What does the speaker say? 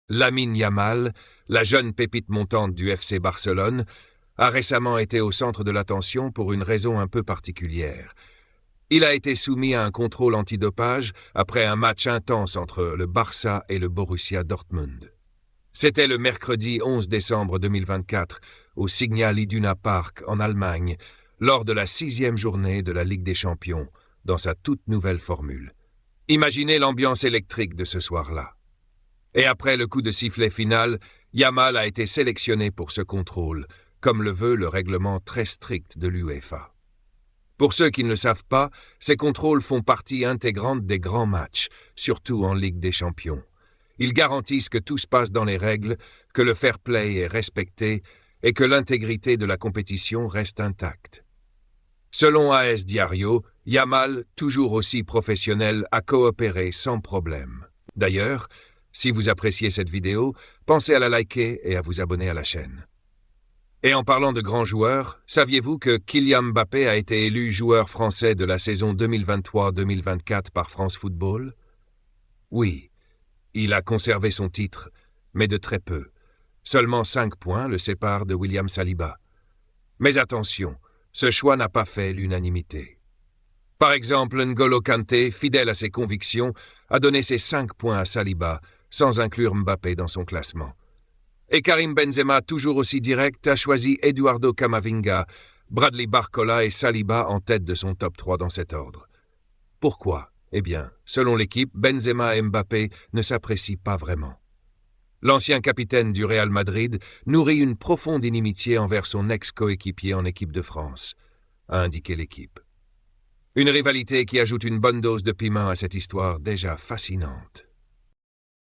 Lamine Yamal, la jeune pépite montante du FC Barcelone, a récemment été au centre de l'attention pour une raison un peu particulière. Il a été soumis à un contrôle antidopage après un match intense entre le Barça et le Borussia Dortmund. C'était le mercredi 11 décembre 2024 au Signal Iduna Park en Allemagne, lors de la 6e journée de la Ligue des Champions, dans sa toute nouvelle formule. Imaginez l'ambiance électrique de ce soir-là. Et après le coup de sifflet final, Yamal a été sélectionné pour ce contrôle, comme le veut le règlement très strict de l'UEFA. Pour ceux qui ne le savent pas, ces contrôles font partie intégrante des grands matchs, surtout en Ligue des Champions. Ils garantissent que tout se passe dans les règles, que le fair play est respecté et que l'intégrité de la compétition reste intacte. Selon AS Diario, Yamal, toujours aussi professionnel, a coopéré sans problème. D'ailleurs, si vous appréciez cette vidéo, pensez à la liker et à vous abonner à la chaîne. Et en parlant de grands joueurs, saviez-vous que Kylian Mbappé a été élu joueur français de la saison 2023-2024 par France Football? Oui, il a conservé son titre, mais de très peu. Seulement 5 points le séparent de William Saliba. Mais attention, ce choix n'a pas fait l'unanimité. Par exemple, N'Golo Kanté, fidèle à ses convictions, a donné ses 5 points à Saliba, sans inclure Mbappé dans son classement. Et Karim Benzema, toujours aussi direct, a choisi Eduardo Camavinga, Bradley Barcola et Saliba en tête de son top 3 dans cet ordre. Pourquoi? Eh bien, selon l'équipe, Benzema et Mbappé ne s'apprécient pas vraiment. L'ancien capitaine du Real Madrid nourrit une profonde inimitié envers son ex-coéquipier en équipe de France, a indiqué l'équipe. Une rivalité qui ajoute une bonne dose de piment à cette histoire déjà fascinante.